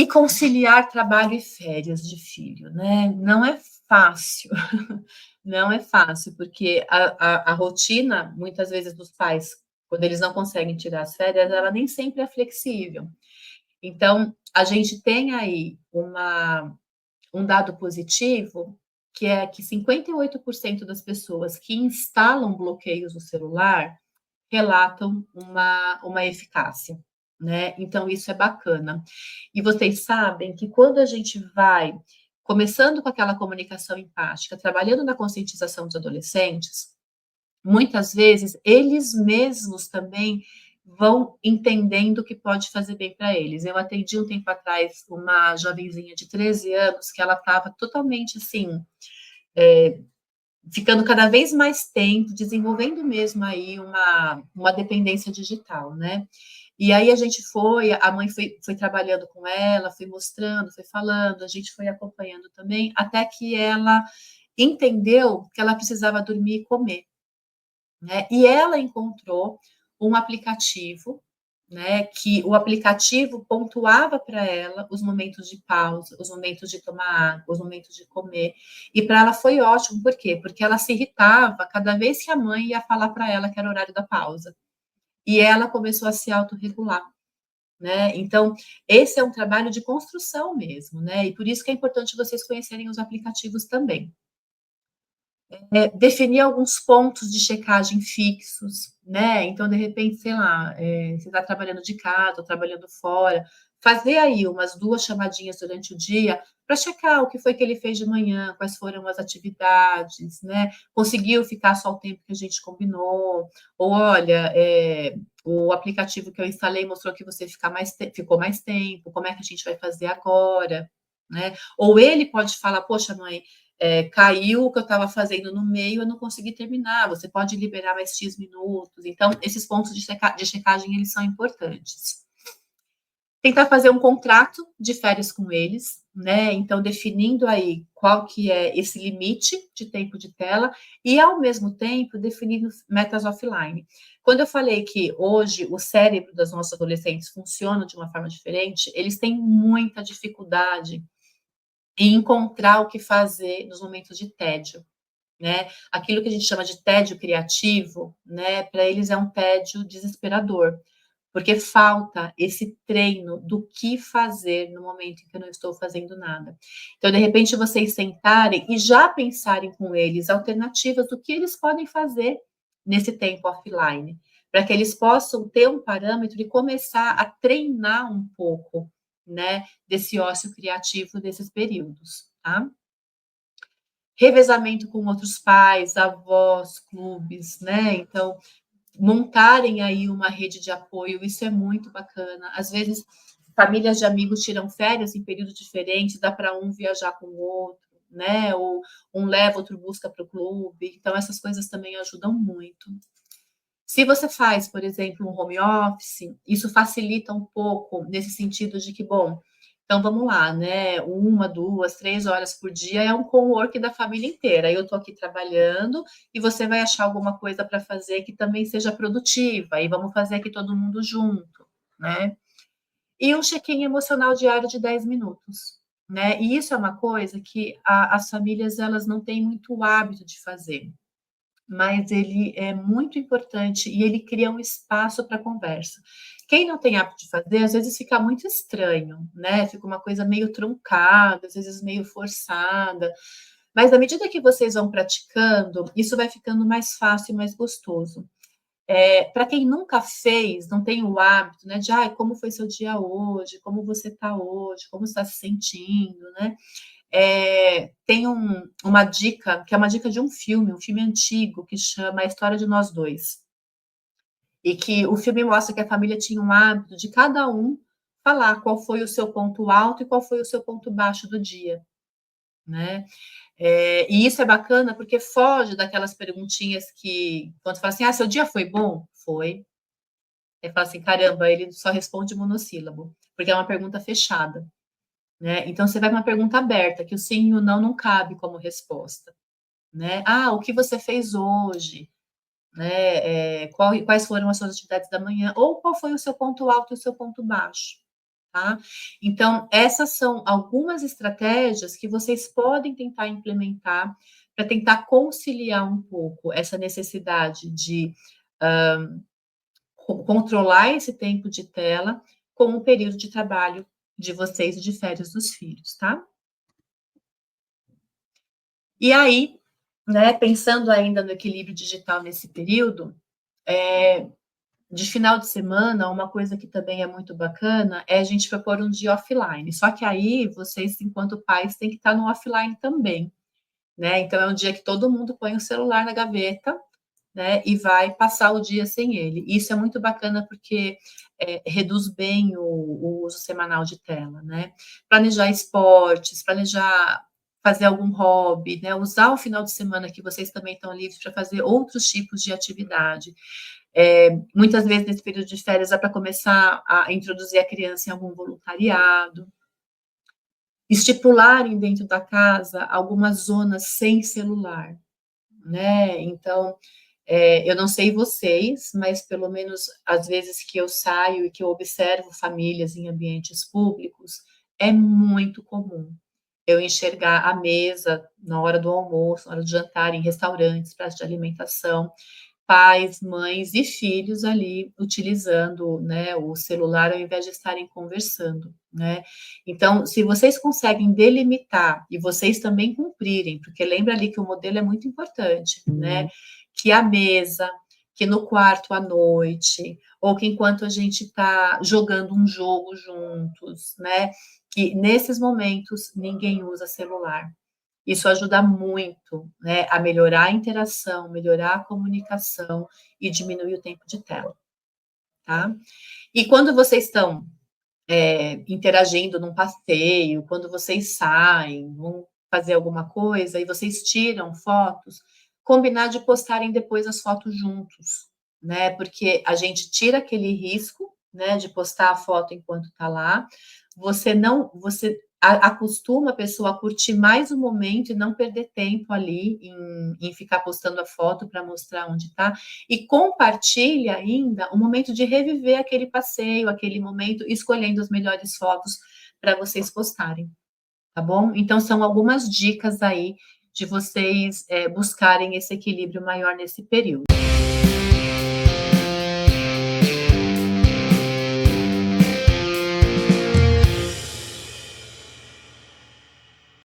conciliar trabalho e férias de filho, né? Não é fácil, não é fácil, porque a rotina, muitas vezes, dos pais, quando eles não conseguem tirar as férias, ela nem sempre é flexível. Então, a gente tem aí um dado positivo, que é que 58% das pessoas que instalam bloqueios no celular relatam uma eficácia, né? Então, isso é bacana. E vocês sabem que quando a gente vai começando com aquela comunicação empática, trabalhando na conscientização dos adolescentes, muitas vezes eles mesmos também vão entendendo que pode fazer bem para eles. Eu atendi um tempo atrás uma jovenzinha de 13 anos que ela estava totalmente assim, ficando cada vez mais tempo, desenvolvendo mesmo aí uma dependência digital, né? E aí a gente a mãe foi trabalhando com ela, foi mostrando, foi falando, a gente foi acompanhando também, até que ela entendeu que ela precisava dormir e comer, né? E ela encontrou um aplicativo, né, que o aplicativo pontuava para ela os momentos de pausa, os momentos de tomar água, os momentos de comer. E para ela foi ótimo, por quê? Porque ela se irritava cada vez que a mãe ia falar para ela que era o horário da pausa. E ela começou a se autorregular, né? Então, esse é um trabalho de construção mesmo, né? E por isso que é importante vocês conhecerem os aplicativos também. Definir alguns pontos de checagem fixos, né? Então, de repente, sei lá, você está trabalhando de casa ou trabalhando fora, fazer aí umas 2 chamadinhas durante o dia para checar o que foi que ele fez de manhã, quais foram as atividades, né? Conseguiu ficar só o tempo que a gente combinou? Ou olha, o aplicativo que eu instalei mostrou que você ficou mais tempo, como é que a gente vai fazer agora? Né? Ou ele pode falar, poxa, mãe, caiu o que eu estava fazendo no meio, eu não consegui terminar, você pode liberar mais X minutos. Então, esses pontos de checagem, eles são importantes. Tentar fazer um contrato de férias com eles, né? Então, definindo aí qual que é esse limite de tempo de tela e, ao mesmo tempo, definindo metas offline. Quando eu falei que hoje o cérebro das nossas adolescentes funciona de uma forma diferente, eles têm muita dificuldade em encontrar o que fazer nos momentos de tédio, né? Aquilo que a gente chama de tédio criativo, né? Para eles é um tédio desesperador, porque falta esse treino do que fazer no momento em que eu não estou fazendo nada. Então, de repente, vocês sentarem e já pensarem com eles alternativas do que eles podem fazer nesse tempo offline, para que eles possam ter um parâmetro e começar a treinar um pouco, né, desse ócio criativo desses períodos, tá? Revezamento com outros pais, avós, clubes, né? Então, montarem aí uma rede de apoio, isso é muito bacana. Às vezes, famílias de amigos tiram férias em períodos diferentes, dá para um viajar com o outro, né? Ou um leva, outro busca para o clube. Então, essas coisas também ajudam muito. Se você faz, por exemplo, um home office, isso facilita um pouco nesse sentido de que, bom, então vamos lá, né? 1, 2, 3 horas por dia é um co-work da família inteira. Eu estou aqui trabalhando e você vai achar alguma coisa para fazer que também seja produtiva, e vamos fazer aqui todo mundo junto, né? E um check-in emocional diário de 10 minutos, né? E isso é uma coisa que as famílias elas não têm muito hábito de fazer, mas ele é muito importante e ele cria um espaço para conversa. Quem não tem hábito de fazer, às vezes fica muito estranho, né? Fica uma coisa meio truncada, às vezes meio forçada. Mas à medida que vocês vão praticando, isso vai ficando mais fácil e mais gostoso. Para quem nunca fez, não tem o hábito, né, de como foi seu dia hoje, como você está hoje, como está se sentindo, né? Tem uma dica, que é uma dica de um filme antigo, que chama A História de Nós Dois. E que o filme mostra que a família tinha um hábito de cada um falar qual foi o seu ponto alto e qual foi o seu ponto baixo do dia, né? E isso é bacana porque foge daquelas perguntinhas que, quando fala assim, seu dia foi bom? Foi. Aí fala assim, caramba, ele só responde monossílabo, porque é uma pergunta fechada. Né? Então, você vai para uma pergunta aberta, que o sim e o não cabe como resposta. Né? O que você fez hoje? Né? Quais foram as suas atividades da manhã? Ou qual foi o seu ponto alto e o seu ponto baixo? tá? Então, essas são algumas estratégias que vocês podem tentar implementar para tentar conciliar um pouco essa necessidade de controlar esse tempo de tela com o período de trabalho de vocês e de férias dos filhos, tá? E aí, né, pensando ainda no equilíbrio digital nesse período, de final de semana, uma coisa que também é muito bacana é a gente propor um dia offline. Só que aí vocês, enquanto pais, têm que estar no offline também, né? Então é um dia que todo mundo põe o celular na gaveta, né? E vai passar o dia sem ele. Isso é muito bacana porque reduz bem o uso semanal de tela, né? Planejar esportes, planejar fazer algum hobby, né? Usar o final de semana que vocês também estão livres para fazer outros tipos de atividade. Muitas vezes, nesse período de férias, é para começar a introduzir a criança em algum voluntariado, estipularem dentro da casa algumas zonas sem celular, né? Então, eu não sei vocês, mas pelo menos às vezes que eu saio e que eu observo famílias em ambientes públicos, é muito comum eu enxergar a mesa na hora do almoço, na hora do jantar, em restaurantes, praças de alimentação, pais, mães e filhos ali utilizando, né, o celular ao invés de estarem conversando, né? Então, se vocês conseguem delimitar e vocês também cumprirem, porque lembra ali que o modelo é muito importante, né? Que a mesa, que no quarto à noite, ou que enquanto a gente está jogando um jogo juntos, né? Que nesses momentos ninguém usa celular. Isso ajuda muito, né, a melhorar a interação, melhorar a comunicação e diminuir o tempo de tela, tá? E quando vocês estão interagindo num passeio, quando vocês saem, vão fazer alguma coisa e vocês tiram fotos, combinar de postarem depois as fotos juntos, né? Porque a gente tira aquele risco, né, de postar a foto enquanto está lá. Você acostuma a pessoa a curtir mais o momento e não perder tempo ali em ficar postando a foto para mostrar onde está, e compartilha ainda o momento de reviver aquele passeio, aquele momento, escolhendo as melhores fotos para vocês postarem, tá bom? Então, são algumas dicas aí de vocês buscarem esse equilíbrio maior nesse período.